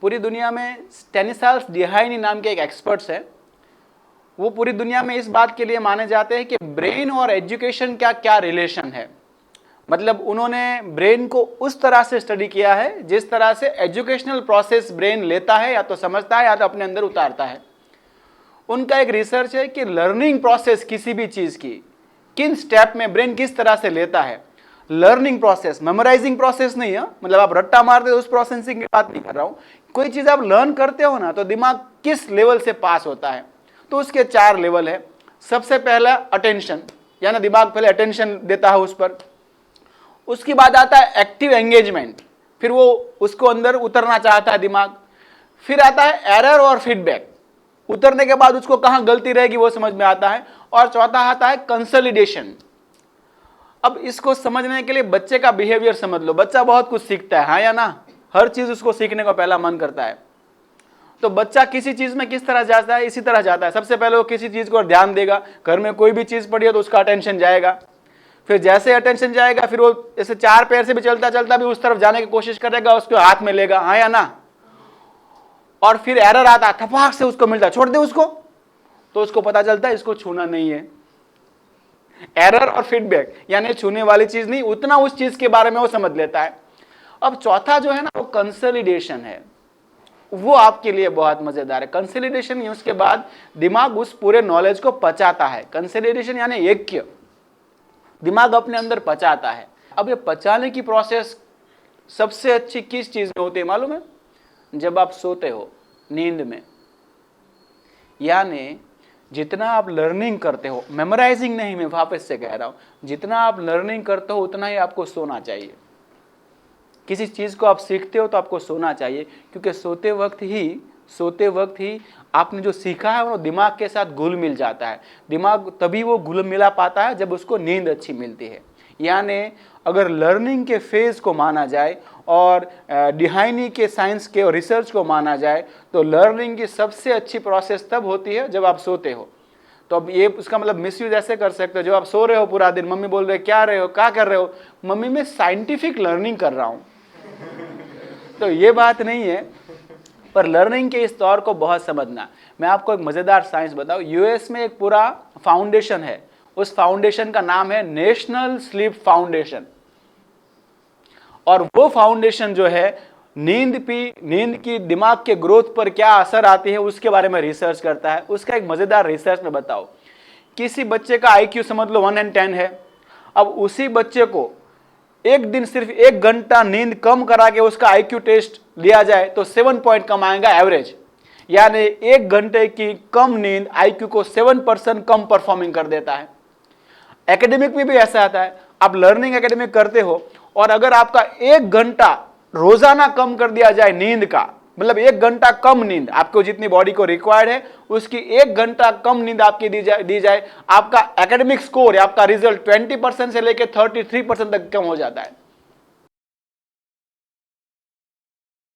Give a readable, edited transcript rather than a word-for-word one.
पूरी दुनिया में स्टेनिसाल्स डिहाइनी नाम के एक एक्सपर्ट्स है, वो पूरी दुनिया में इस बात के लिए माने जाते हैं कि ब्रेन और एजुकेशन का क्या रिलेशन है। मतलब उन्होंने ब्रेन को उस तरह से स्टडी किया है जिस तरह से एजुकेशनल प्रोसेस ब्रेन लेता है, या तो समझता है या तो अपने अंदर उतारता है। उनका एक रिसर्च है कि लर्निंग प्रोसेस किसी भी चीज की किन स्टेप में ब्रेन किस तरह से लेता है। लर्निंग प्रोसेस, मेमोराइजिंग प्रोसेस नहीं है, मतलब आप रट्टा मारते हो उस प्रोसेसिंग की बात नहीं कर रहा हूं। कोई चीज आप लर्न करते हो ना, तो दिमाग किस लेवल से पास होता है, तो उसके 4 लेवल है। सबसे पहला अटेंशन, यानी दिमाग पहले अटेंशन देता है उस पर। उसके बाद आता है एक्टिव एंगेजमेंट, फिर वो उसको अंदर उतरना चाहता है दिमाग। फिर आता है एरर और फीडबैक, उतरने के बाद उसको कहां गलती रहेगी वो समझ में आता है। और चौथा आता है कंसोलिडेशन। अब इसको समझने के लिए बच्चे का बिहेवियर समझ लो। बच्चा बहुत कुछ सीखता है, हाँ या ना? हर चीज उसको सीखने को पहला मन करता है। तो बच्चा किसी चीज में किस तरह जाता है, इसी तरह जाता है। सबसे पहले वो किसी चीज को ध्यान देगा, घर में कोई भी चीज पड़ी है तो उसका अटेंशन जाएगा। फिर जैसे अटेंशन जाएगा, फिर वो जैसे 4 पैर से भी चलता चलता भी उस तरफ जाने की कोशिश करेगा, उसको हाथ में लेगा, हाँ या ना? और फिर एरर आता है, थपाक से उसको मिलता है, छोड़ दे उसको, तो उसको पता चलता है इसको छूना नहीं है। एरर और फीडबैक, यानी छूने वाली चीज नहीं, उतना उस चीज के बारे में वो समझ लेता है। अब चौथा जो है ना, वो कंसोलिडेशन है। वो आपके लिए बहुत मजेदार है। कंसोलिडेशन, उसके बाद दिमाग उस पूरे नॉलेज को पचाता है। कंसोलिडेशन यानी ऐक्य, दिमाग अपने अंदर पचाता है। अब ये पचाने की प्रोसेस सबसे अच्छी किस चीज में होती है मालूम है? जब आप सोते हो, नींद में। यानी जितना आप लर्निंग करते हो, मेमोराइजिंग नहीं, मैं वापस से कह रहा हूं, जितना आप लर्निंग करते हो उतना ही आपको सोना चाहिए। किसी चीज को आप सीखते हो तो आपको सोना चाहिए, क्योंकि सोते वक्त ही आपने जो सीखा है वो दिमाग के साथ घुल मिल जाता है। दिमाग तभी वो घुल मिला पाता है जब उसको नींद अच्छी मिलती है। यानी अगर लर्निंग के फेज को माना जाए और डिहाइनी के साइंस के और रिसर्च को माना जाए, तो लर्निंग की सबसे अच्छी प्रोसेस तब होती है जब आप सोते हो। तो अब ये उसका मतलब मिसयूज ऐसे कर सकते हो, जब आप सो रहे हो पूरा दिन, मम्मी बोल रहे क्या रहे हो, क्या कर रहे हो, मम्मी मैं साइंटिफिक लर्निंग कर रहा हूं। तो ये बात नहीं है, पर लर्निंग के इस दौर को बहुत समझना। मैं आपको एक मजेदार साइंस बताऊं। यूएस में एक पूरा फाउंडेशन है, उस फाउंडेशन का नाम है नेशनल स्लीप फाउंडेशन। और वो फाउंडेशन जो है नींद की दिमाग के ग्रोथ पर क्या असर आती है उसके बारे में रिसर्च करता है। उसका एक मजेदार रिसर्च में बताओ, किसी बच्चे का आईक्यू समझ लो 1 and 10 है। अब उसी बच्चे को एक दिन सिर्फ 1 घंटा नींद कम करा के उसका आईक्यू टेस्ट लिया जाए तो 7 पॉइंट कम आएगा एवरेज। यानी 1 घंटे की कम नींद आईक्यू को 7% कम परफॉर्मिंग कर देता है। एकेडमिक में भी ऐसा आता है। आप लर्निंग एकेडमिक करते हो और अगर आपका 1 घंटा रोजाना कम कर दिया जाए नींद का, मतलब 1 घंटा कम नींद, आपको जितनी बॉडी को रिक्वायर्ड है उसकी 1 घंटा कम नींद आपकी दी जाए, आपका एकेडमिक स्कोर, आपका रिजल्ट 20% से लेकर 33% तक कम हो जाता है।